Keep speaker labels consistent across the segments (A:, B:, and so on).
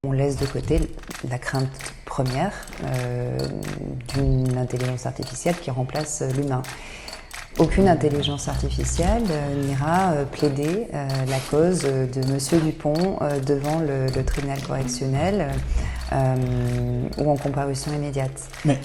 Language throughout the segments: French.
A: On laisse de côté la crainte première d'une intelligence artificielle qui remplace l'humain. Aucune intelligence artificielle n'ira plaider la cause de Monsieur Dupont devant le tribunal correctionnel ou en comparution immédiate. Mais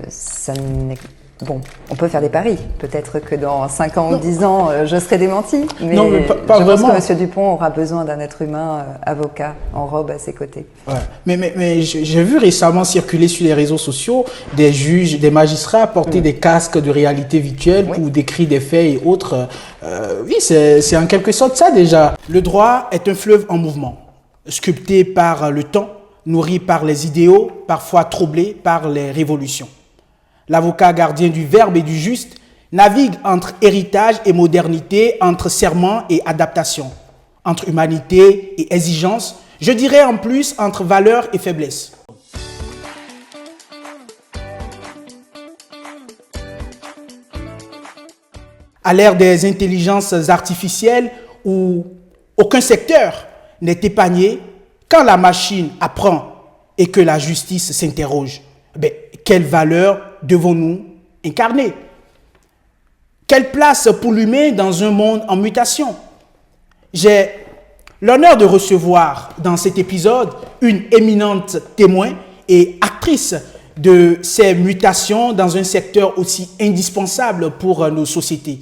A: ça n'est... Bon, on peut faire des paris. Peut-être que dans 5 ans ou 10 ans, je serai démenti. Mais,
B: non, mais pas
A: je
B: vraiment.
A: pense que M. Dupont aura besoin d'un être humain avocat en robe à ses côtés.
B: Ouais. Mais j'ai vu récemment circuler sur les réseaux sociaux des juges, des magistrats porter des casques de réalité virtuelle pour décrire des faits et autres. Oui, c'est en quelque sorte ça déjà. Le droit est un fleuve en mouvement, sculpté par le temps, nourri par les idéaux, parfois troublé par les révolutions. L'avocat gardien du verbe et du juste navigue entre héritage et modernité, entre serment et adaptation, entre humanité et exigence, je dirais en plus entre valeur et faiblesse. À l'ère des intelligences artificielles où aucun secteur n'est épargné, quand la machine apprend et que la justice s'interroge, quelle valeur devons-nous incarner? Quelle place pour l'humain dans un monde en mutation? J'ai l'honneur de recevoir dans cet épisode une éminente témoin et actrice de ces mutations dans un secteur aussi indispensable pour nos sociétés.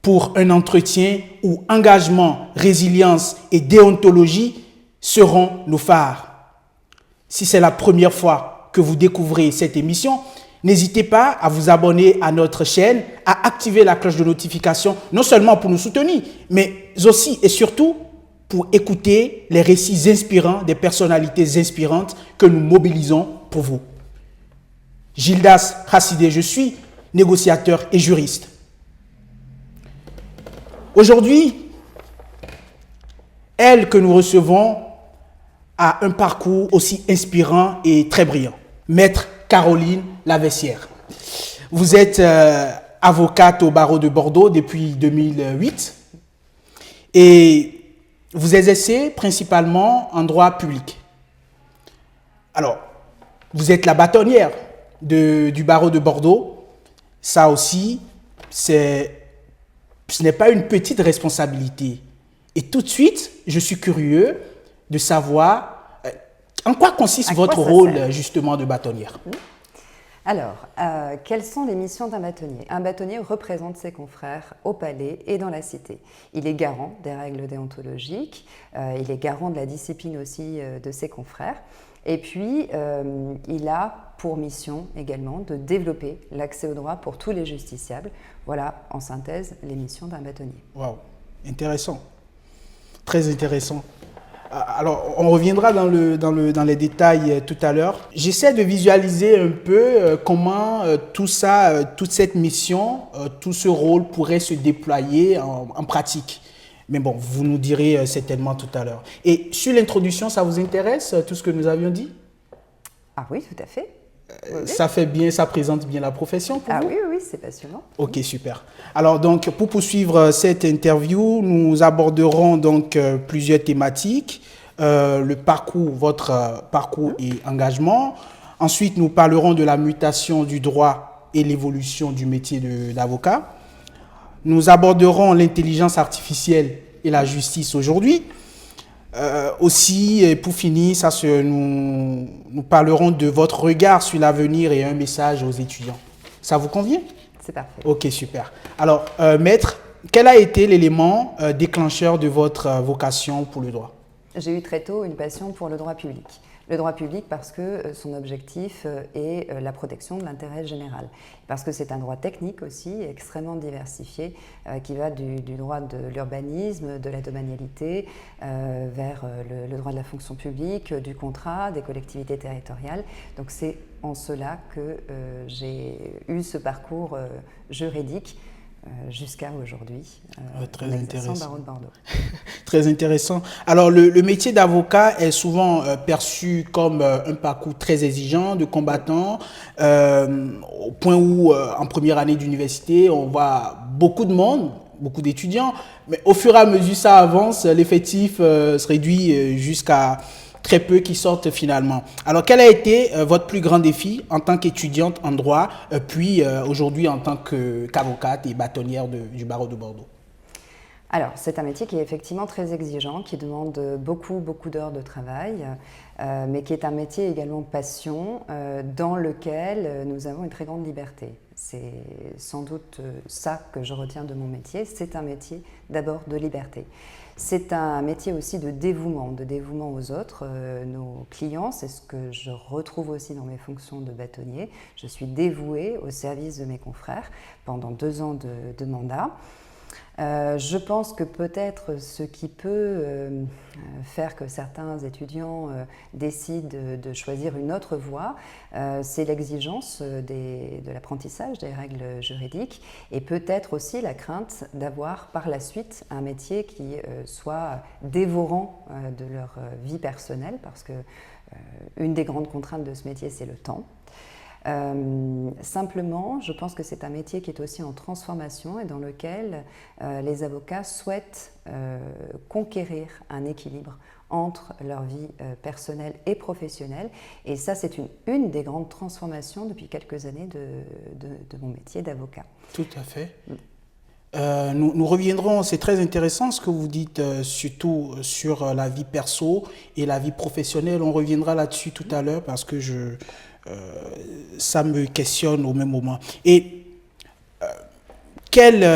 B: Pour un entretien où engagement, résilience et déontologie seront nos phares. Si c'est la première fois que vous découvrez cette émission, n'hésitez pas à vous abonner à notre chaîne, à activer la cloche de notification, non seulement pour nous soutenir, mais aussi et surtout pour écouter les récits inspirants des personnalités inspirantes que nous mobilisons pour vous. Gildas Hassidé, je suis négociateur et juriste. Aujourd'hui, elle que nous recevons a un parcours aussi inspirant et très brillant. Maître Caroline Lavessière. Vous êtes avocate au barreau de Bordeaux depuis 2008 et vous exercez principalement en droit public. Alors, vous êtes la bâtonnière du barreau de Bordeaux. Ça aussi, ce n'est pas une petite responsabilité. Et tout de suite, je suis curieux de savoir en quoi consiste votre rôle justement de bâtonnière.
A: Alors, quelles sont les missions d'un bâtonnier? Un bâtonnier représente ses confrères au palais et dans la cité. Il est garant des règles déontologiques, il est garant de la discipline aussi de ses confrères. Et puis, il a pour mission également de développer l'accès au droit pour tous les justiciables. Voilà, en synthèse, les missions d'un bâtonnier.
B: Waouh, intéressant. Très intéressant. Alors, on reviendra dans les détails tout à l'heure. J'essaie de visualiser un peu comment tout ça, toute cette mission, tout ce rôle pourrait se déployer en pratique. Mais bon, vous nous direz certainement tout à l'heure. Et sur l'introduction, ça vous intéresse, tout ce que nous avions dit?
A: Ah oui, tout à fait.
B: Ça fait bien, ça présente bien la profession pour vous?
A: Oui, c'est passionnant.
B: Ok, super. Alors donc, pour poursuivre cette interview, nous aborderons donc plusieurs thématiques. Le parcours, votre parcours et engagement. Ensuite, nous parlerons de la mutation du droit et l'évolution du métier d'avocat. Nous aborderons l'intelligence artificielle et la justice aujourd'hui. Aussi, et pour finir, nous parlerons de votre regard sur l'avenir et un message aux étudiants. Ça vous convient?
A: C'est parfait.
B: Ok, super. Alors, maître, quel a été l'élément déclencheur de votre vocation pour le droit?
A: J'ai eu très tôt une passion pour le droit public. Le droit public parce que son objectif est la protection de l'intérêt général. Parce que c'est un droit technique aussi, extrêmement diversifié, qui va du droit de l'urbanisme, de la domanialité, vers le droit de la fonction publique, du contrat, des collectivités territoriales. Donc c'est en cela que j'ai eu ce parcours juridique jusqu'à aujourd'hui,
B: très intéressant.
A: Barreau de Bordeaux.
B: Très intéressant. Alors, le métier d'avocat est souvent perçu comme un parcours très exigeant de combattant, au point où, en première année d'université, on voit beaucoup de monde, beaucoup d'étudiants, mais au fur et à mesure ça avance, l'effectif se réduit jusqu'à très peu qui sortent finalement. Alors, quel a été votre plus grand défi en tant qu'étudiante en droit, puis aujourd'hui en tant qu'avocate et bâtonnière du barreau de Bordeaux?
A: Alors, c'est un métier qui est effectivement très exigeant, qui demande beaucoup, beaucoup d'heures de travail, mais qui est un métier également passion, dans lequel nous avons une très grande liberté. C'est sans doute ça que je retiens de mon métier. C'est un métier d'abord de liberté. C'est un métier aussi de dévouement aux autres, nos clients. C'est ce que je retrouve aussi dans mes fonctions de bâtonnier. Je suis dévouée au service de mes confrères pendant 2 ans de mandat. Je pense que peut-être ce qui peut faire que certains étudiants décident de choisir une autre voie, c'est l'exigence de l'apprentissage des règles juridiques et peut-être aussi la crainte d'avoir par la suite un métier qui soit dévorant de leur vie personnelle, parce que une des grandes contraintes de ce métier, c'est le temps. Simplement, je pense que c'est un métier qui est aussi en transformation et dans lequel les avocats souhaitent conquérir un équilibre entre leur vie personnelle et professionnelle. Et ça, c'est une des grandes transformations depuis quelques années de mon métier d'avocat.
B: Tout à fait. Nous reviendrons, c'est très intéressant ce que vous dites, surtout sur la vie perso et la vie professionnelle. On reviendra là-dessus tout à l'heure parce que ça me questionne au même moment. Et quel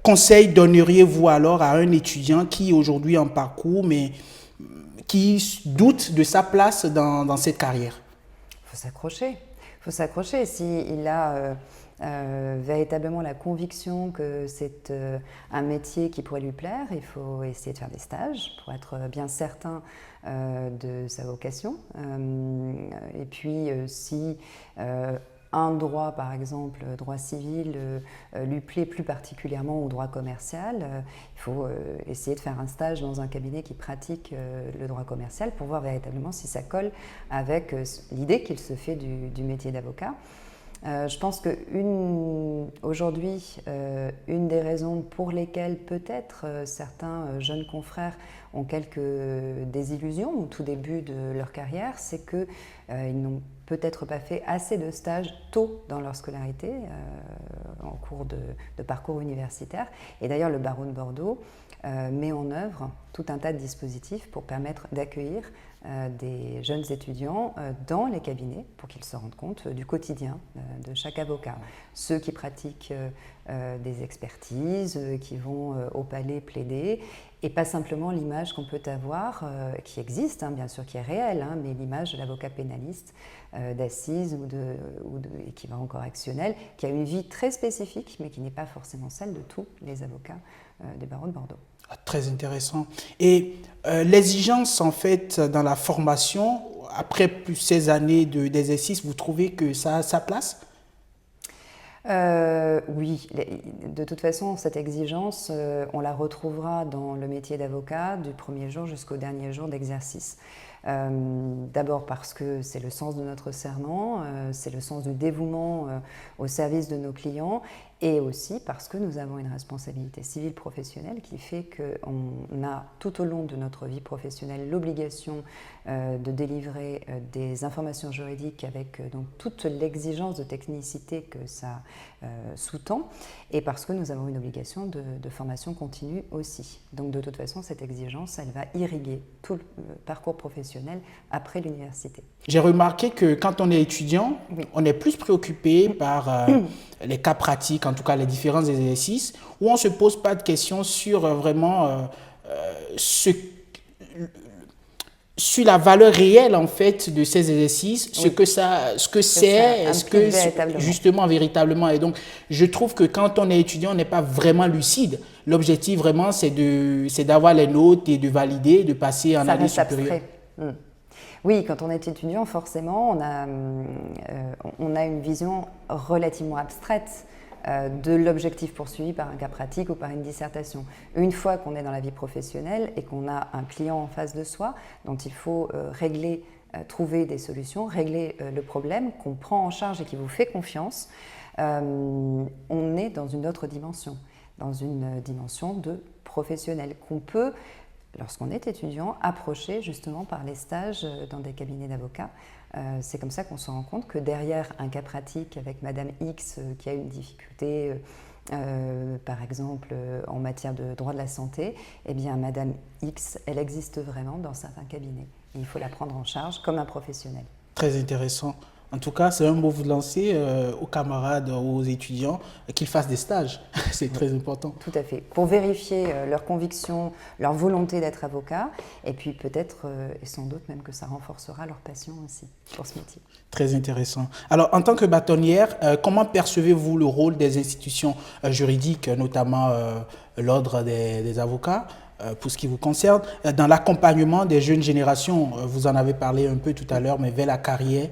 B: conseil donneriez-vous alors à un étudiant qui aujourd'hui en parcours, mais qui doute de sa place dans cette carrière?
A: Il faut s'accrocher. Il faut s'accrocher. S'il a véritablement la conviction que c'est un métier qui pourrait lui plaire, il faut essayer de faire des stages pour être bien certain de sa vocation. Et puis si un droit, par exemple, droit civil, lui plaît plus particulièrement au droit commercial, il faut essayer de faire un stage dans un cabinet qui pratique le droit commercial pour voir véritablement si ça colle avec l'idée qu'il se fait du métier d'avocat. Je pense qu'aujourd'hui, une des raisons pour lesquelles peut-être certains jeunes confrères ont quelques désillusions au tout début de leur carrière, c'est qu'ils n'ont peut-être pas fait assez de stages tôt dans leur scolarité, en cours de parcours universitaire. Et d'ailleurs, le barreau de Bordeaux met en œuvre tout un tas de dispositifs pour permettre d'accueillir des jeunes étudiants dans les cabinets pour qu'ils se rendent compte du quotidien de chaque avocat. Ceux qui pratiquent des expertises, qui vont au palais plaider, et pas simplement l'image qu'on peut avoir, qui existe, bien sûr, qui est réelle, mais l'image de l'avocat pénaliste d'assises et qui va en correctionnel, qui a une vie très spécifique, mais qui n'est pas forcément celle de tous les avocats des barreaux de Bordeaux.
B: Très intéressant. Et l'exigence, en fait, dans la formation, après plus de 16 années d'exercice, vous trouvez que ça a sa place?
A: Oui, de toute façon, cette exigence, on la retrouvera dans le métier d'avocat du premier jour jusqu'au dernier jour d'exercice. D'abord parce que c'est le sens de notre serment, c'est le sens du dévouement au service de nos clients, et aussi parce que nous avons une responsabilité civile professionnelle qui fait qu'on a tout au long de notre vie professionnelle l'obligation de délivrer des informations juridiques avec donc toute l'exigence de technicité que ça sous-tend, et parce que nous avons une obligation de formation continue aussi. Donc de toute façon, cette exigence, elle va irriguer tout le parcours professionnel après l'université.
B: J'ai remarqué que quand on est étudiant, oui, on est plus préoccupé par les cas pratiques, en tout cas les différents exercices, où on ne se pose pas de questions sur vraiment sur la valeur réelle en fait de ces exercices, oui, ce que c'est, justement véritablement. Et donc, je trouve que quand on est étudiant, on n'est pas vraiment lucide. L'objectif vraiment, c'est d'avoir les notes et de valider, de passer en année supérieure.
A: Oui, quand on est étudiant, forcément, on a une vision relativement abstraite de l'objectif poursuivi par un cas pratique ou par une dissertation. Une fois qu'on est dans la vie professionnelle et qu'on a un client en face de soi dont il faut trouver des solutions, régler le problème, qu'on prend en charge et qui vous fait confiance, on est dans une autre dimension, dans une dimension de professionnel qu'on peut lorsqu'on est étudiant, approché justement par les stages dans des cabinets d'avocats. C'est comme ça qu'on se rend compte que derrière un cas pratique avec Madame X qui a une difficulté, par exemple en matière de droit de la santé, eh bien Madame X, elle existe vraiment dans certains cabinets. Et il faut la prendre en charge comme un professionnel.
B: Très intéressant. En tout cas, c'est un mot vous lancer aux camarades, aux étudiants, qu'ils fassent des stages. C'est très important.
A: Tout à fait. Pour vérifier leur conviction, leur volonté d'être avocat, et puis peut-être, et sans doute même que ça renforcera leur passion aussi pour ce métier.
B: Très intéressant. Alors, en tant que bâtonnière, comment percevez-vous le rôle des institutions juridiques, notamment l'Ordre des avocats, pour ce qui vous concerne, dans l'accompagnement des jeunes générations? Vous en avez parlé un peu tout à l'heure, mais vers la carrière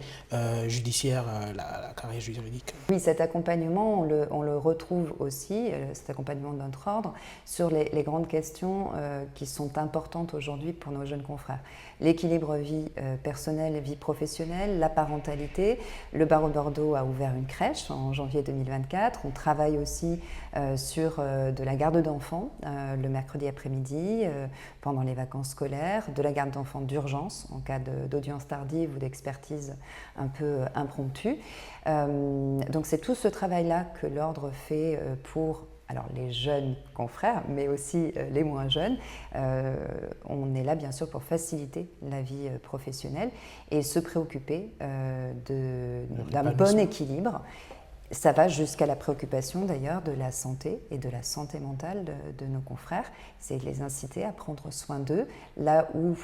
B: judiciaire, la carrière juridique.
A: Oui, cet accompagnement, on le retrouve aussi, cet accompagnement de notre ordre, sur les grandes questions qui sont importantes aujourd'hui pour nos jeunes confrères. L'équilibre vie personnelle et vie professionnelle, la parentalité. Le barreau de Bordeaux a ouvert une crèche en janvier 2024. On travaille aussi sur de la garde d'enfants le mercredi après-midi pendant les vacances scolaires, de la garde d'enfants d'urgence en cas d'audience tardive ou d'expertise un peu impromptue. Donc c'est tout ce travail-là que l'Ordre fait pour les jeunes confrères, mais aussi les moins jeunes. On est là bien sûr pour faciliter la vie professionnelle et se préoccuper d'un bon équilibre. Ça va jusqu'à la préoccupation d'ailleurs de la santé et de la santé mentale de nos confrères. C'est de les inciter à prendre soin d'eux, là où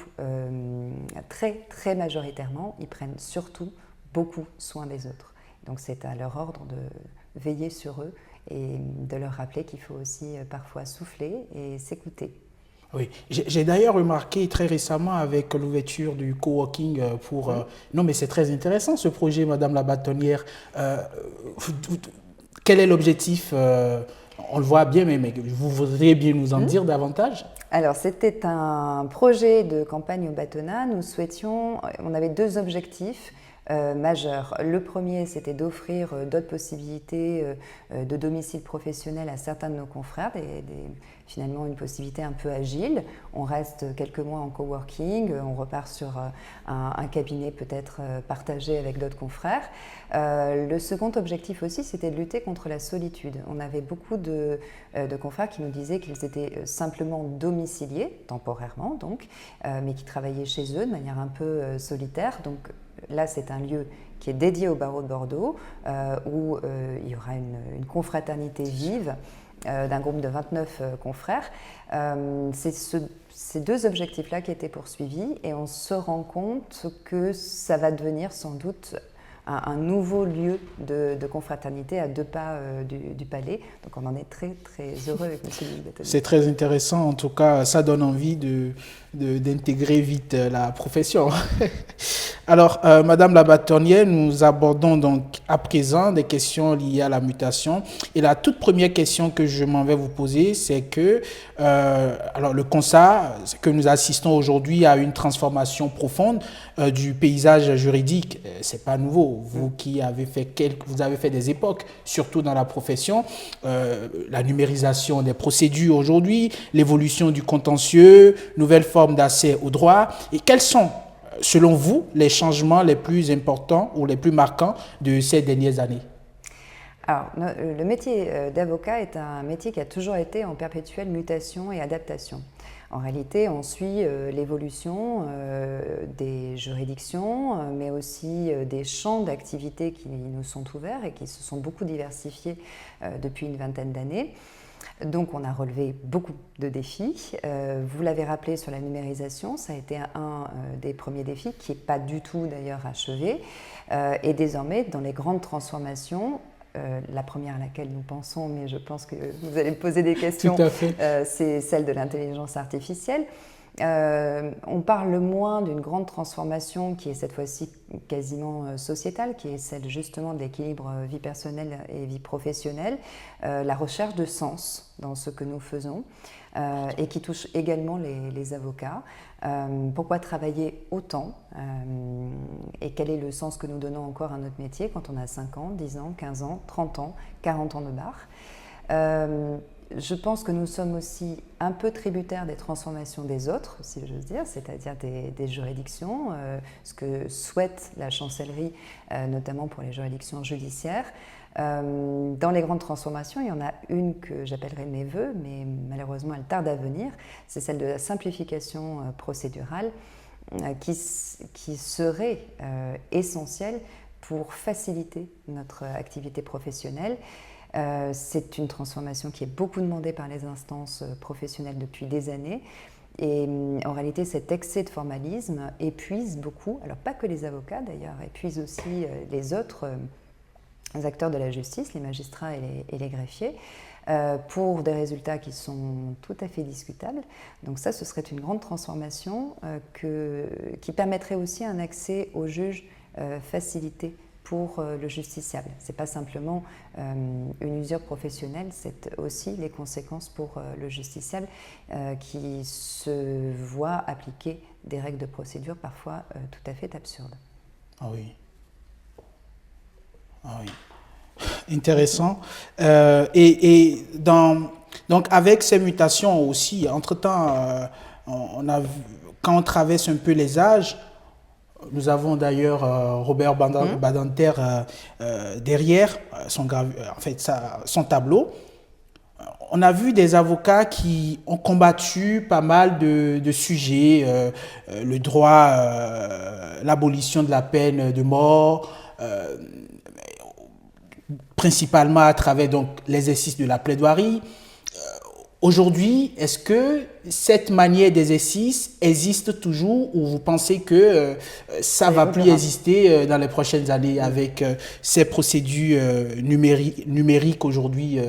A: très majoritairement, ils prennent surtout beaucoup soin des autres. Donc c'est à leur ordre de veiller sur eux et de leur rappeler qu'il faut aussi parfois souffler et s'écouter.
B: Oui, j'ai d'ailleurs remarqué très récemment avec l'ouverture du coworking pour... Non, mais c'est très intéressant ce projet, Madame la bâtonnière. Quel est l'objectif? On le voit bien, mais vous voudriez bien nous en dire davantage?
A: Alors, c'était un projet de campagne au bâtonnat. On avait deux objectifs majeurs. Le premier, c'était d'offrir d'autres possibilités de domicile professionnel à certains de nos confrères, finalement une possibilité un peu agile. On reste quelques mois en coworking, on repart sur un cabinet peut-être partagé avec d'autres confrères. Le second objectif aussi, c'était de lutter contre la solitude. On avait beaucoup de confrères qui nous disaient qu'ils étaient simplement domiciliés, temporairement donc, mais qui travaillaient chez eux de manière un peu solitaire. Donc là, c'est un lieu qui est dédié au barreau de Bordeaux, où il y aura une confraternité vive d'un groupe de 29 confrères. C'est ces deux objectifs-là qui étaient poursuivis et on se rend compte que ça va devenir sans doute un nouveau lieu de confraternité à 2 pas du palais. Donc on en est très heureux avec M. Bâtonnier.
B: C'est très intéressant, en tout cas ça donne envie d'intégrer vite la profession. Alors, Madame la bâtonnière, nous abordons donc à présent des questions liées à la mutation. Et la toute première question que je m'en vais vous poser, c'est que le constat, c'est que nous assistons aujourd'hui à une transformation profonde du paysage juridique. C'est pas nouveau. Vous qui avez vous avez fait des époques, surtout dans la profession, la numérisation des procédures aujourd'hui, l'évolution du contentieux, nouvelles formes d'accès au droit. Et quels sont, selon vous, les changements les plus importants ou les plus marquants de ces dernières années?
A: Alors, le métier d'avocat est un métier qui a toujours été en perpétuelle mutation et adaptation. En réalité, on suit l'évolution des juridictions, mais aussi des champs d'activité qui nous sont ouverts et qui se sont beaucoup diversifiés depuis une vingtaine d'années. Donc on a relevé beaucoup de défis. Vous l'avez rappelé sur la numérisation, ça a été un des premiers défis qui n'est pas du tout d'ailleurs achevé. Et désormais, dans les grandes transformations, la première à laquelle nous pensons, mais je pense que vous allez me poser des questions, c'est celle de l'intelligence artificielle. On parle moins d'une grande transformation qui est cette fois-ci quasiment sociétale, qui est celle justement de l'équilibre vie personnelle et vie professionnelle, la recherche de sens dans ce que nous faisons et qui touche également les avocats. Pourquoi travailler autant et quel est le sens que nous donnons encore à notre métier quand on a 5 ans, 10 ans, 15 ans, 30 ans, 40 ans de barre. je pense que nous sommes aussi un peu tributaires des transformations des autres, si j'ose dire, c'est-à-dire des juridictions, ce que souhaite la chancellerie, notamment pour les juridictions judiciaires. Dans les grandes transformations, il y en a une que j'appellerai mes voeux, mais malheureusement elle tarde à venir, c'est celle de la simplification procédurale qui serait essentielle pour faciliter notre activité professionnelle. C'est une transformation qui est beaucoup demandée par les instances professionnelles depuis des années. Et en réalité, cet excès de formalisme épuise beaucoup, alors pas que les avocats d'ailleurs, épuise aussi les autres acteurs de la justice, les magistrats et les greffiers, pour des résultats qui sont tout à fait discutables. Donc ça, ce serait une grande transformation qui permettrait aussi un accès aux juges facilité pour le justiciable. Ce n'est pas simplement une usure professionnelle, c'est aussi les conséquences pour le justiciable qui se voit appliquer des règles de procédure parfois tout à fait absurdes.
B: Ah oui. Ah oui. Intéressant. Donc avec ces mutations aussi, entre-temps, quand on traverse un peu les âges, nous avons d'ailleurs Robert Badinter derrière son tableau. On a vu des avocats qui ont combattu pas mal de sujets, le droit, l'abolition de la peine de mort, principalement à travers donc l'exercice de la plaidoirie. Aujourd'hui, est-ce que cette manière d'exercice existe toujours ou vous pensez que ça ne va plus exister dans les prochaines années avec ces procédures numériques aujourd'hui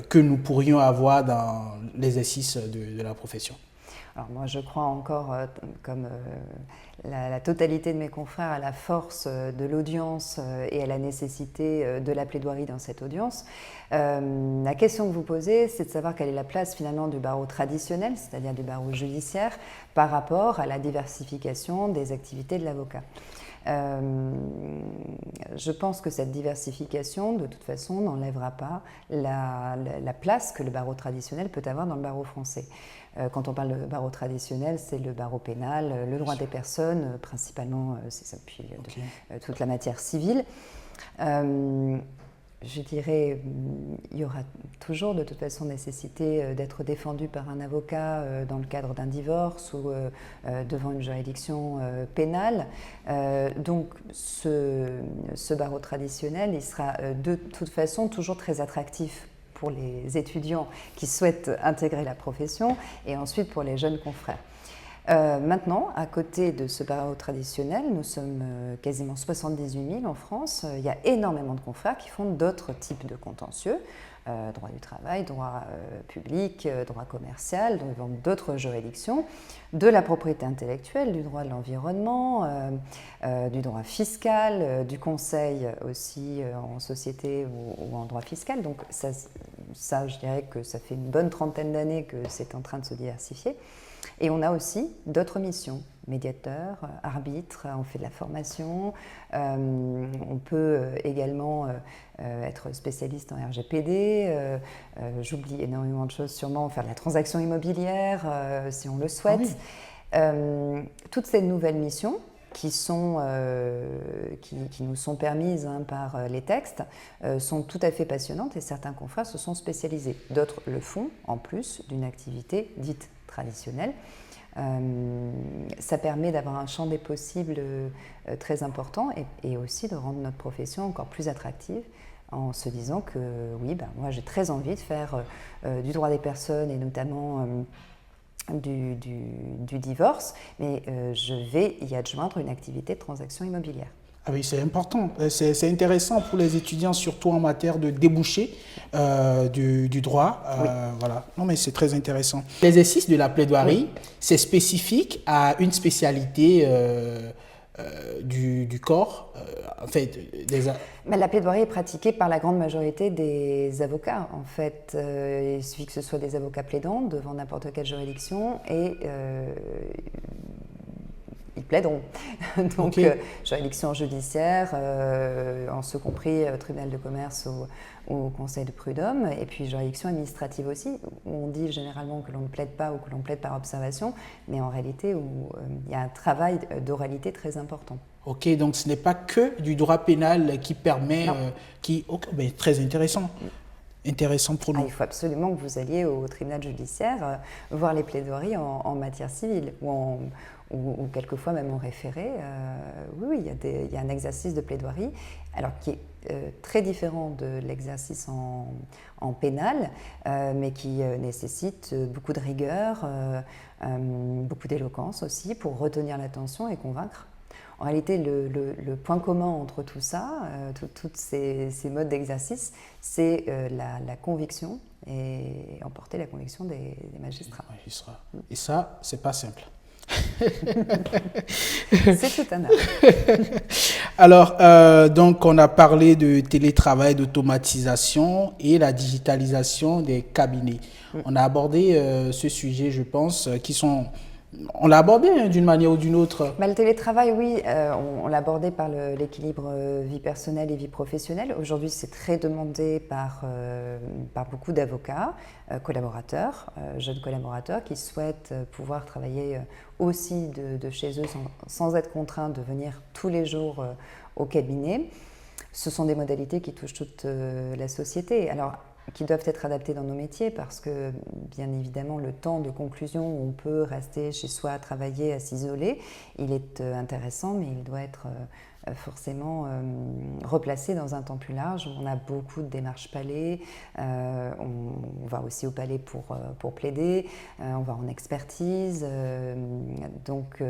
B: que nous pourrions avoir dans l'exercice de la profession?
A: Alors moi, je crois encore, comme la totalité de mes confrères, à la force de l'audience et à la nécessité de la plaidoirie dans cette audience. La question que vous posez, c'est de savoir quelle est la place finalement du barreau traditionnel, c'est-à-dire du barreau judiciaire, par rapport à la diversification des activités de l'avocat. Je pense que cette diversification, de toute façon, n'enlèvera pas la place que le barreau traditionnel peut avoir dans le barreau français. Quand on parle de barreau traditionnel, c'est le barreau pénal, le droit des personnes, principalement, c'est ça, puis toute la matière civile. Je dirais, il y aura toujours de toute façon nécessité d'être défendu par un avocat dans le cadre d'un divorce ou devant une juridiction pénale. Donc ce barreau traditionnel, il sera de toute façon toujours très attractif pour les étudiants qui souhaitent intégrer la profession et ensuite pour les jeunes confrères. Maintenant, à côté de ce barreau traditionnel, nous sommes quasiment 78 000 en France. Il y a énormément de confrères qui font d'autres types de contentieux, droit du travail, droit public, droit commercial, donc d'autres juridictions, de la propriété intellectuelle, du droit de l'environnement, du droit fiscal, du conseil aussi en société ou en droit fiscal. Donc ça, je dirais que ça fait une bonne trentaine d'années que c'est en train de se diversifier. Et on a aussi d'autres missions, médiateurs, arbitres, on fait de la formation, on peut également être spécialiste en RGPD, j'oublie énormément de choses sûrement, faire de la transaction immobilière si on le souhaite. Ah oui. Toutes ces nouvelles missions qui nous sont permises par les textes sont tout à fait passionnantes et certains confrères se sont spécialisés. D'autres le font en plus d'une activité dite traditionnelle. Ça permet d'avoir un champ des possibles très important et aussi de rendre notre profession encore plus attractive en se disant que oui, moi j'ai très envie de faire du droit des personnes et notamment du divorce, mais je vais y adjoindre une activité de transaction immobilière.
B: Ah oui, c'est important. C'est intéressant pour les étudiants, surtout en matière de débouché du droit. Oui. Voilà. Non, mais c'est très intéressant. L'exercice de la plaidoirie, oui, c'est spécifique à une spécialité du corps. En fait,
A: Mais la plaidoirie est pratiquée par la grande majorité des avocats. En fait, il suffit que ce soit des avocats plaidants devant n'importe quelle juridiction et ils plaideront. Donc,
B: Ok.
A: juridiction judiciaire, en ce compris tribunal de commerce au conseil de prud'homme, et puis juridiction administrative aussi, où on dit généralement que l'on ne plaide pas ou que l'on plaide par observation, mais en réalité où il y a un travail d'oralité très important.
B: Ok, donc ce n'est pas que du droit pénal qui permet,
A: Non.
B: ok, ben, très intéressant, intéressant pour nous.
A: Il faut absolument que vous alliez au tribunal judiciaire voir les plaidoiries en matière civile ou quelquefois même en référé. Oui, il y a un exercice de plaidoirie alors qui est très différent de l'exercice en pénal, mais qui nécessite beaucoup de rigueur, beaucoup d'éloquence aussi pour retenir l'attention et convaincre. En réalité, le point commun entre tout ça, tous ces modes d'exercice, c'est la conviction et emporter la conviction des magistrats.
B: Et ça, c'est pas simple.
A: C'est tout un art.
B: Alors, donc, on a parlé de télétravail, d'automatisation et la digitalisation des cabinets. On a abordé ce sujet, je pense, on l'a abordé hein, d'une manière ou d'une autre.
A: Le télétravail, oui, on l'a abordé par l'équilibre vie personnelle et vie professionnelle. Aujourd'hui, c'est très demandé par beaucoup d'avocats, collaborateurs, jeunes collaborateurs qui souhaitent pouvoir travailler aussi de chez eux sans être contraints de venir tous les jours au cabinet. Ce sont des modalités qui touchent toute la société. Alors, qui doivent être adaptés dans nos métiers parce que, bien évidemment, le temps de conclusion où on peut rester chez soi à travailler, à s'isoler, il est intéressant, mais il doit être forcément replacé dans un temps plus large où on a beaucoup de démarches palais, on va aussi au palais pour plaider, on va en expertise. Donc,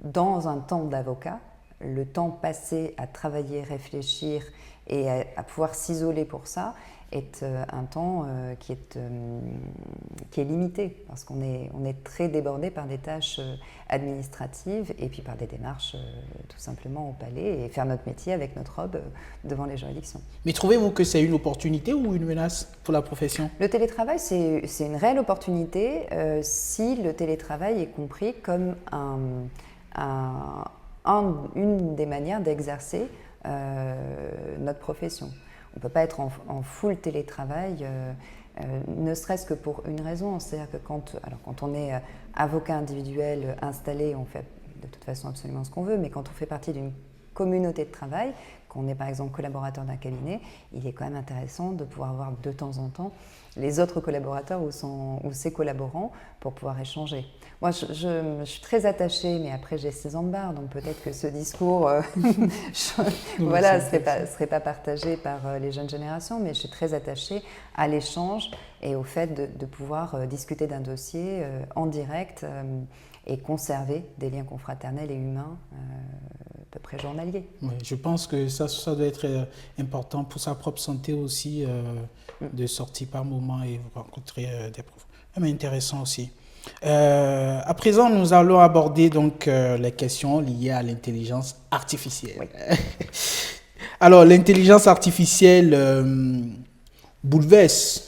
A: dans un temps d'avocat, le temps passé à travailler, réfléchir et à pouvoir s'isoler pour ça, est un temps qui est limité parce qu'on est très débordé par des tâches administratives et puis par des démarches tout simplement au palais et faire notre métier avec notre robe devant les juridictions.
B: Mais trouvez-vous que c'est une opportunité ou une menace pour la profession?
A: Le télétravail, c'est une réelle opportunité si le télétravail est compris comme une des manières d'exercer notre profession. On ne peut pas être en full télétravail, ne serait-ce que pour une raison. C'est-à-dire que quand on est avocat individuel installé, on fait de toute façon absolument ce qu'on veut, mais quand on fait partie d'une communauté de travail, qu'on est par exemple collaborateur d'un cabinet, il est quand même intéressant de pouvoir voir de temps en temps les autres collaborateurs ou ses collaborants pour pouvoir échanger. Moi, je suis très attachée, mais après j'ai 16 ans de barre, donc peut-être que ce discours voilà, serait pas partagé par les jeunes générations, mais je suis très attachée à l'échange et au fait de pouvoir discuter d'un dossier en direct et conserver des liens confraternels et humains à peu près journaliers.
B: Oui, je pense que ça doit être important pour sa propre santé aussi, de sortir par moment et rencontrer des profs. Mais intéressant aussi. À présent, nous allons aborder donc les questions liées à l'intelligence artificielle. Oui. Alors, l'intelligence artificielle bouleverse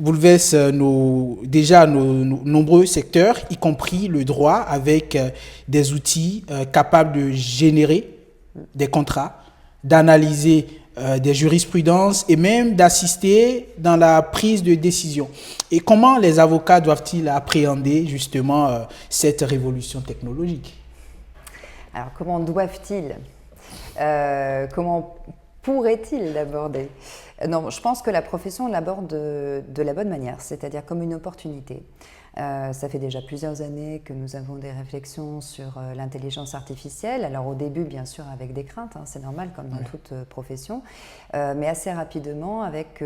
B: nos nombreux secteurs, y compris le droit, avec des outils capables de générer des contrats, d'analyser des jurisprudences et même d'assister dans la prise de décision. Et comment les avocats doivent-ils appréhender justement cette révolution technologique?
A: Alors, comment doivent-ils comment pourraient-ils l'aborder? Non, je pense que la profession l'aborde de la bonne manière, c'est-à-dire comme une opportunité. Ça fait déjà plusieurs années que nous avons des réflexions sur l'intelligence artificielle. Alors au début, bien sûr, avec des craintes, hein, c'est normal comme dans toute profession, mais assez rapidement avec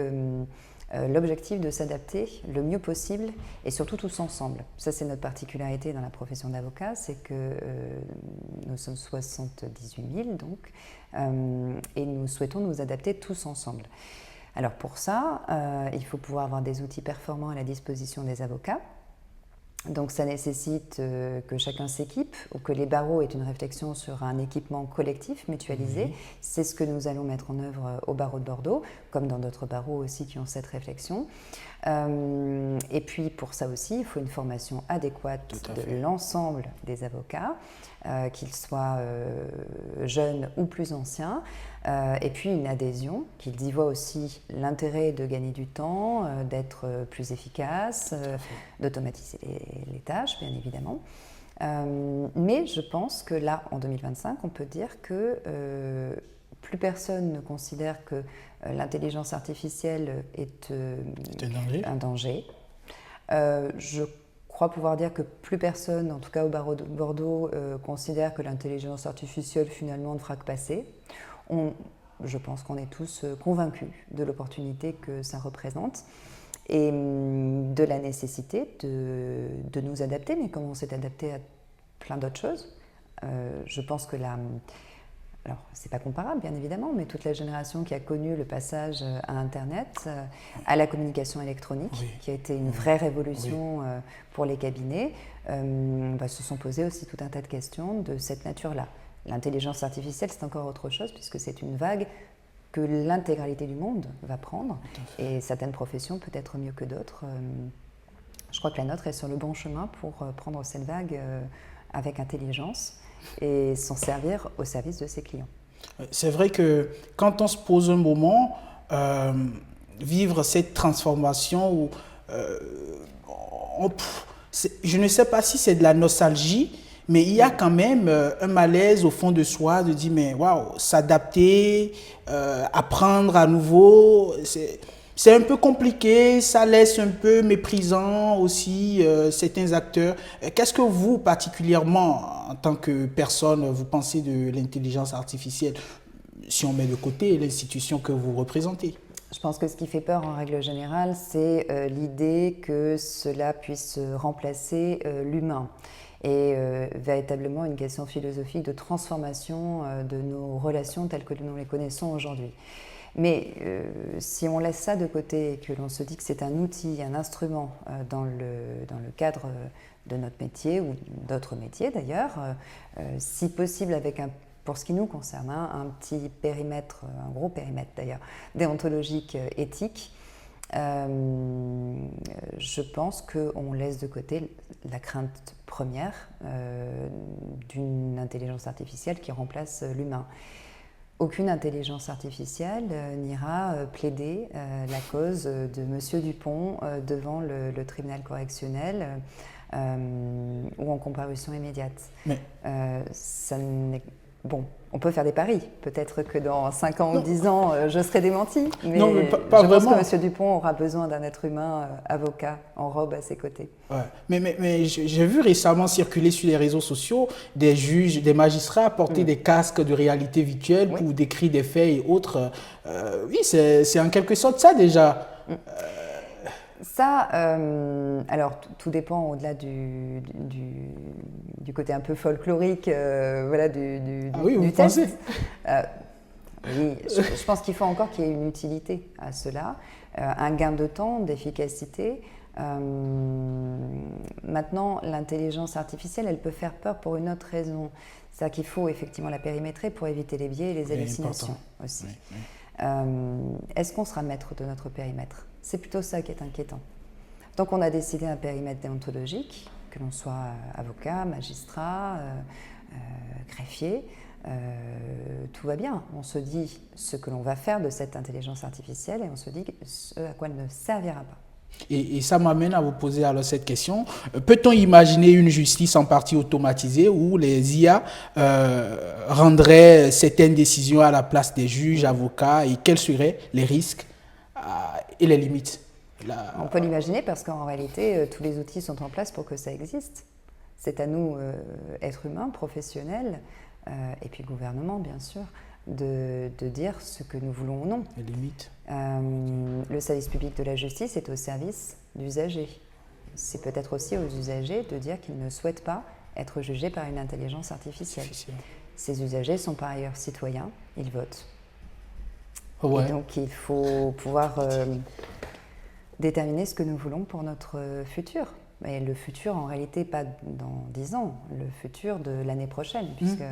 A: l'objectif de s'adapter le mieux possible et surtout tous ensemble. Ça, c'est notre particularité dans la profession d'avocat, c'est que nous sommes 78 000 donc, et nous souhaitons nous adapter tous ensemble. Alors pour ça, il faut pouvoir avoir des outils performants à la disposition des avocats. Donc ça nécessite que chacun s'équipe ou que les barreaux aient une réflexion sur un équipement collectif mutualisé. C'est ce que nous allons mettre en œuvre au barreau de Bordeaux, comme dans d'autres barreaux aussi qui ont cette réflexion. Et puis pour ça aussi, il faut une formation adéquate de l'ensemble des avocats, qu'ils soient jeunes ou plus anciens, et puis une adhésion, qu'ils y voient aussi l'intérêt de gagner du temps, d'être plus efficace, d'automatiser les tâches, bien évidemment. Mais je pense que là, en 2025, on peut dire que plus personne ne considère que l'intelligence artificielle est un danger. Je crois pouvoir dire que plus personne, en tout cas au barreau de Bordeaux, considère que l'intelligence artificielle finalement ne fera que passer. Je pense qu'on est tous convaincus de l'opportunité que ça représente et de la nécessité de nous adapter, mais comme on s'est adapté à plein d'autres choses. Je pense que alors, c'est pas comparable, bien évidemment, mais toute la génération qui a connu le passage à Internet, à la communication électronique, qui a été une vraie révolution pour les cabinets, se sont posés aussi tout un tas de questions de cette nature-là. L'intelligence artificielle, c'est encore autre chose, puisque c'est une vague que l'intégralité du monde va prendre, et certaines professions peut-être mieux que d'autres. Je crois que la nôtre est sur le bon chemin pour prendre cette vague avec intelligence et s'en servir au service de ses clients.
B: C'est vrai que quand on se pose un moment, vivre cette transformation, je ne sais pas si c'est de la nostalgie, mais il y a quand même un malaise au fond de soi de dire mais waouh, s'adapter, apprendre à nouveau, c'est un peu compliqué, ça laisse un peu méprisant aussi certains acteurs. Qu'est-ce que vous, particulièrement, en tant que personne, vous pensez de l'intelligence artificielle, si on met de côté l'institution que vous représentez?
A: Je pense que ce qui fait peur en règle générale, c'est l'idée que cela puisse remplacer l'humain. Et véritablement une question philosophique de transformation de nos relations telles que nous les connaissons aujourd'hui. Mais si on laisse ça de côté et que l'on se dit que c'est un outil, un instrument dans le cadre de notre métier ou d'autres métiers d'ailleurs, si possible avec pour ce qui nous concerne, un petit périmètre, un gros périmètre d'ailleurs, déontologique, éthique, je pense qu'on laisse de côté la crainte première d'une intelligence artificielle qui remplace l'humain. Aucune intelligence artificielle n'ira plaider la cause de Monsieur Dupont devant le tribunal correctionnel ou en comparution immédiate. Mais ça n'est... Bon, on peut faire des paris. Peut-être que dans 5 ans ou 10 ans, je serai démentie. Mais, non, mais pas je pense que Monsieur Dupont aura besoin d'un être humain avocat en robe à ses côtés.
B: Ouais. Mais j'ai vu récemment circuler sur les réseaux sociaux des juges, des magistrats porter des casques de réalité virtuelle pour décrire des faits et autres. Oui, c'est en quelque sorte ça déjà.
A: Ça, alors tout dépend au-delà du côté un peu folklorique voilà, du test. Oui, je pense qu'il faut encore qu'il y ait une utilité à cela, un gain de temps, d'efficacité. Maintenant, l'intelligence artificielle, elle peut faire peur pour une autre raison. C'est-à-dire qu'il faut effectivement la périmétrer pour éviter les biais et les hallucinations aussi. Oui. Est-ce qu'on sera maître de notre périmètre ? C'est plutôt ça qui est inquiétant. Donc on a décidé un périmètre déontologique, que l'on soit avocat, magistrat, greffier, tout va bien. On se dit ce que l'on va faire de cette intelligence artificielle et on se dit ce à quoi elle ne servira pas.
B: Et ça m'amène à vous poser alors cette question. Peut-on imaginer une justice en partie automatisée où les IA rendraient certaines décisions à la place des juges, avocats, et quels seraient les risques et les limites?
A: On peut l'imaginer parce qu'en réalité, tous les outils sont en place pour que ça existe. C'est à nous, êtres humains, professionnels, et puis gouvernement bien sûr, de dire ce que nous voulons ou non.
B: Les limites.
A: Le service public de la justice est au service d'usagers. C'est peut-être aussi aux usagers de dire qu'ils ne souhaitent pas être jugés par une intelligence artificielle. Ces usagers sont par ailleurs citoyens, ils votent. Ouais. Et donc il faut pouvoir déterminer ce que nous voulons pour notre futur. Mais le futur, en réalité, pas dans 10 ans, le futur de l'année prochaine, puisque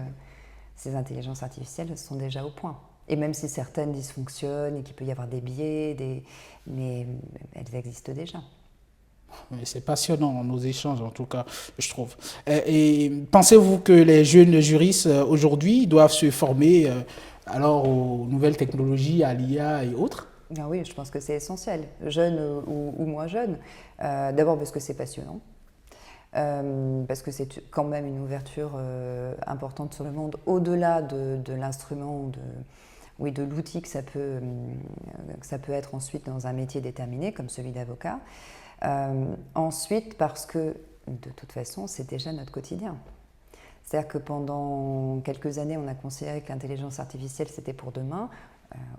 A: ces intelligences artificielles sont déjà au point. Et même si certaines dysfonctionnent et qu'il peut y avoir des biais, mais elles existent déjà.
B: C'est passionnant, nos échanges, en tout cas, je trouve. Et pensez-vous que les jeunes juristes, aujourd'hui, doivent se former alors aux nouvelles technologies, à l'IA et autres?
A: Ah oui, je pense que c'est essentiel, jeune ou moins jeune. D'abord parce que c'est passionnant, parce que c'est quand même une ouverture importante sur le monde, au-delà de l'instrument, de l'outil que ça peut être ensuite dans un métier déterminé, comme celui d'avocat. Ensuite, parce que, de toute façon, c'est déjà notre quotidien. C'est-à-dire que pendant quelques années, on a considéré que l'intelligence artificielle, c'était pour demain.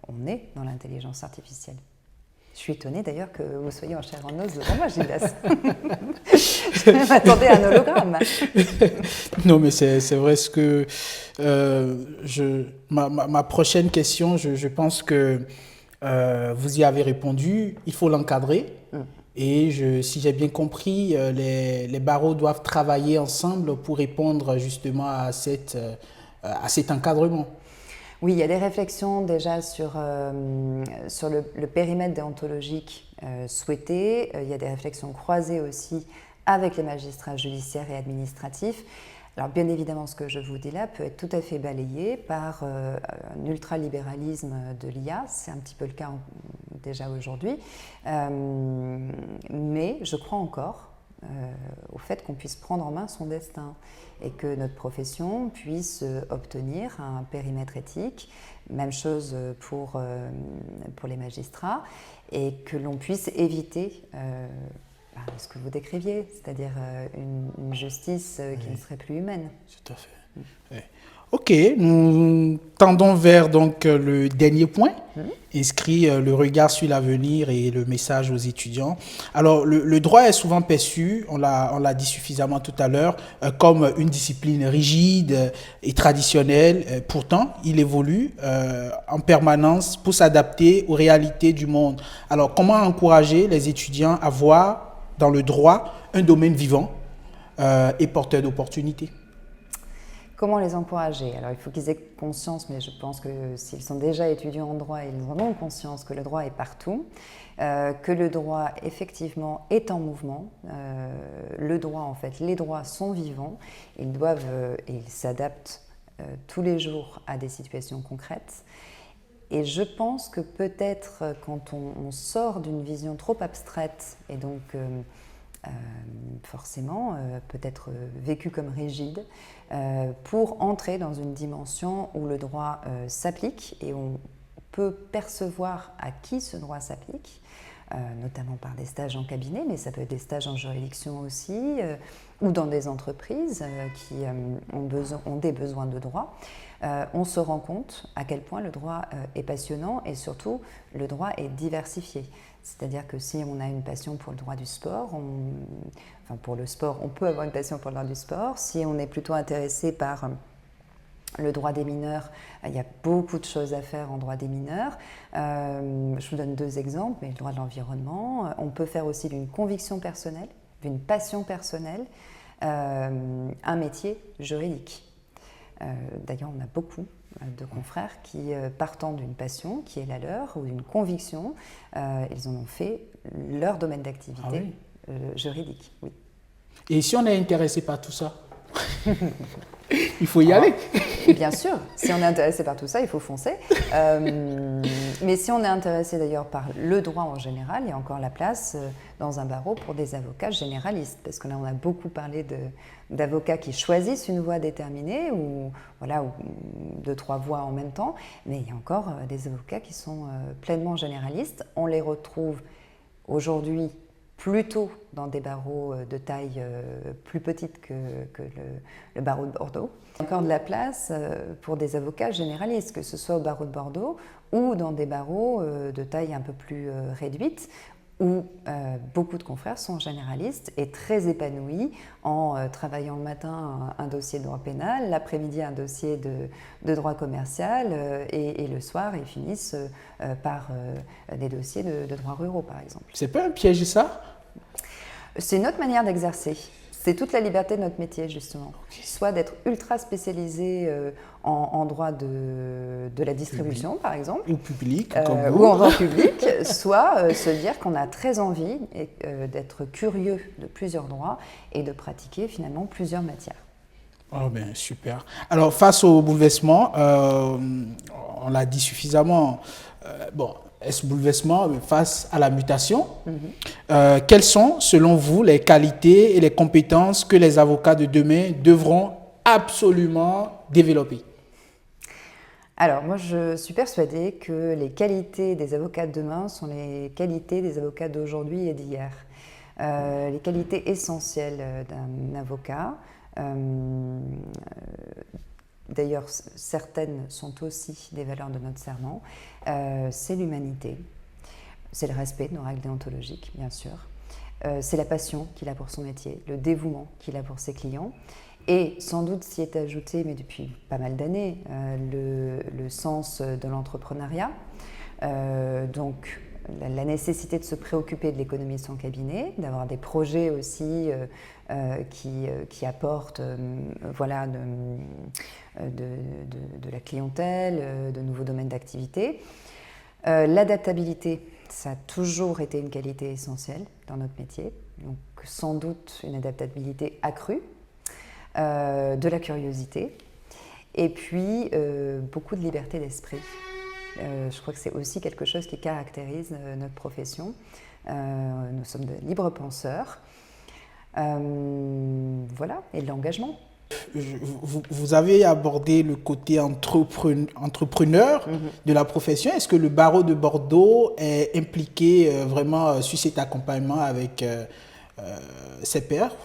A: On est dans l'intelligence artificielle. Je suis étonnée d'ailleurs que vous soyez en chair en os devant moi, Gildas. Je m'attendais à un hologramme.
B: Non, mais c'est vrai ce que... ma prochaine question, je pense que vous y avez répondu. Il faut l'encadrer. Et si j'ai bien compris, les barreaux doivent travailler ensemble pour répondre justement à cet encadrement.
A: Oui, il y a des réflexions déjà sur le périmètre déontologique souhaité. Il y a des réflexions croisées aussi avec les magistrats judiciaires et administratifs. Alors bien évidemment, ce que je vous dis là peut être tout à fait balayé par un ultralibéralisme de l'IA. C'est un petit peu le cas déjà aujourd'hui. Mais je crois encore au fait qu'on puisse prendre en main son destin et que notre profession puisse obtenir un périmètre éthique. Même chose pour les magistrats, et que l'on puisse éviter ce que vous décriviez, c'est-à-dire une justice qui ne serait plus humaine.
B: Tout à fait. Oui. Ok, nous tendons vers donc le dernier point, inscrit le regard sur l'avenir et le message aux étudiants. Alors, le droit est souvent perçu, on l'a dit suffisamment tout à l'heure, comme une discipline rigide et traditionnelle. Pourtant, il évolue en permanence pour s'adapter aux réalités du monde. Alors, comment encourager les étudiants à voir dans le droit un domaine vivant et porteur d'opportunités?
A: Comment les encourager? Alors, il faut qu'ils aient conscience, mais je pense que s'ils sont déjà étudiants en droit, ils en ont conscience que le droit est partout, que le droit, effectivement, est en mouvement. Le droit, en fait, les droits sont vivants. Ils doivent et ils s'adaptent tous les jours à des situations concrètes. Et je pense que peut-être quand on sort d'une vision trop abstraite et donc forcément peut-être vécu comme rigide, pour entrer dans une dimension où le droit s'applique et on peut percevoir à qui ce droit s'applique, notamment par des stages en cabinet, mais ça peut être des stages en juridiction aussi, ou dans des entreprises qui ont des besoins de droit. On se rend compte à quel point le droit est passionnant et surtout le droit est diversifié. C'est-à-dire que si on a une passion pour le droit du sport, pour le sport, on peut avoir une passion pour le droit du sport. Si on est plutôt intéressé par le droit des mineurs, il y a beaucoup de choses à faire en droit des mineurs. Je vous donne 2 exemples, mais le droit de l'environnement. On peut faire aussi d'une conviction personnelle, d'une passion personnelle, un métier juridique. D'ailleurs, on a beaucoup de confrères qui, partant d'une passion qui est la leur ou d'une conviction, ils en ont fait leur domaine d'activité juridique. Oui.
B: Et si on est intéressé par tout ça, il faut y aller.
A: Bien sûr, si on est intéressé par tout ça, il faut foncer. Mais si on est intéressé d'ailleurs par le droit en général, il y a encore la place dans un barreau pour des avocats généralistes. Parce que là, on a beaucoup parlé d'avocats qui choisissent une voie déterminée ou 2-3 voies en même temps. Mais il y a encore des avocats qui sont pleinement généralistes. On les retrouve aujourd'hui plutôt dans des barreaux de taille plus petite que le barreau de Bordeaux. Il y a encore de la place pour des avocats généralistes, que ce soit au barreau de Bordeaux ou dans des barreaux de taille un peu plus réduite, où beaucoup de confrères sont généralistes et très épanouis en travaillant le matin un dossier de droit pénal, l'après-midi un dossier de droit commercial et le soir ils finissent par des dossiers de droits ruraux par exemple.
B: C'est pas un piège ça ?
A: C'est notre manière d'exercer. C'est toute la liberté de notre métier, justement. Okay. Soit d'être ultra spécialisé en droit de la distribution, par exemple.
B: Ou public,
A: ou en droit public. Soit se dire qu'on a très envie d'être curieux de plusieurs droits et de pratiquer finalement plusieurs matières.
B: Oh ben, super. Alors, face au bouleversement, on l'a dit suffisamment, ce bouleversement face à la mutation, quelles sont, selon vous, les qualités et les compétences que les avocats de demain devront absolument développer?
A: Alors, moi, je suis persuadée que les qualités des avocats de demain sont les qualités des avocats d'aujourd'hui et d'hier. Les qualités essentielles d'un avocat. D'ailleurs, certaines sont aussi des valeurs de notre serment. C'est l'humanité, c'est le respect de nos règles déontologiques, bien sûr. C'est la passion qu'il a pour son métier, le dévouement qu'il a pour ses clients. Et sans doute s'y est ajouté, mais depuis pas mal d'années, le sens de l'entrepreneuriat. Donc, la nécessité de se préoccuper de l'économie de son cabinet, d'avoir des projets aussi qui apportent voilà, de la clientèle, de nouveaux domaines d'activité. L'adaptabilité, ça a toujours été une qualité essentielle dans notre métier, donc sans doute une adaptabilité accrue, de la curiosité, et puis beaucoup de liberté d'esprit. Je crois que c'est aussi quelque chose qui caractérise notre profession. Nous sommes de libres penseurs. Voilà, et de l'engagement.
B: Vous avez abordé le côté entrepreneur de la profession. Est-ce que le barreau de Bordeaux est impliqué vraiment sur cet accompagnement avec ses pairs?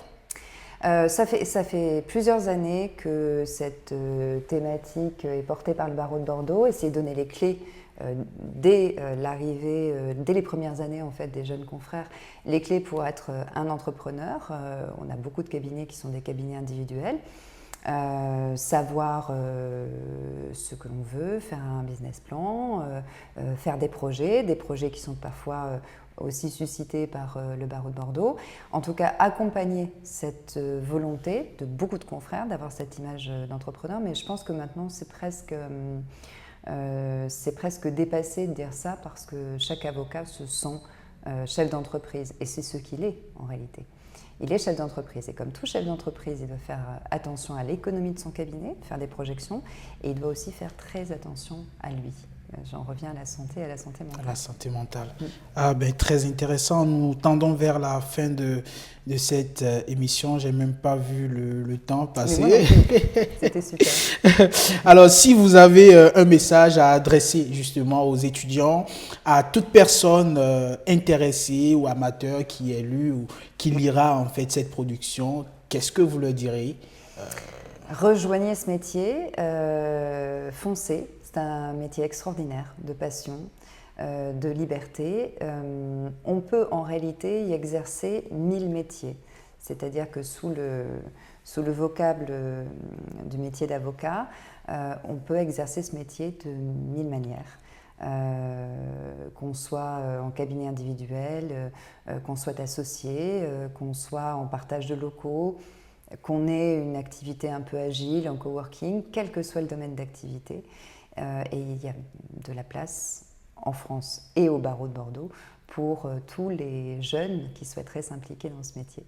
A: Ça fait plusieurs années que cette thématique est portée par le barreau de Bordeaux et c'est donner les clés dès l'arrivée, dès les premières années en fait, des jeunes confrères, les clés pour être un entrepreneur. On a beaucoup de cabinets qui sont des cabinets individuels. Savoir ce que l'on veut, faire un business plan, faire des projets qui sont parfois aussi suscités par le barreau de Bordeaux. En tout cas, accompagner cette volonté de beaucoup de confrères d'avoir cette image d'entrepreneur, mais je pense que maintenant c'est presque dépassé de dire ça parce que chaque avocat se sent chef d'entreprise et c'est ce qu'il est en réalité. Il est chef d'entreprise et comme tout chef d'entreprise, il doit faire attention à l'économie de son cabinet, faire des projections et il doit aussi faire très attention à lui. J'en reviens à la santé mentale.
B: À la santé mentale. Ah, ben, très intéressant. Nous tendons vers la fin de cette émission. Je n'ai même pas vu le temps passer.
A: C'était super.
B: Alors, si vous avez un message à adresser justement aux étudiants, à toute personne intéressée ou amateur qui ait lu ou qui lira en fait cette production, qu'est-ce que vous leur direz?
A: Rejoignez ce métier, foncez. C'est un métier extraordinaire de passion, de liberté. On peut en réalité y exercer 1000 métiers. C'est-à-dire que sous le vocable du métier d'avocat, on peut exercer ce métier de 1000 manières. Qu'on soit en cabinet individuel, qu'on soit associé, qu'on soit en partage de locaux, qu'on ait une activité un peu agile, en coworking, quel que soit le domaine d'activité. Et il y a de la place en France et au barreau de Bordeaux pour tous les jeunes qui souhaiteraient s'impliquer dans ce métier.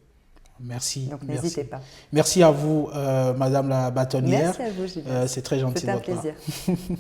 B: Merci.
A: Donc n'hésitez pas.
B: Merci à vous, Madame la bâtonnière.
A: Merci à vous, Gilles.
B: C'est très gentil de votre part.
A: C'était un plaisir.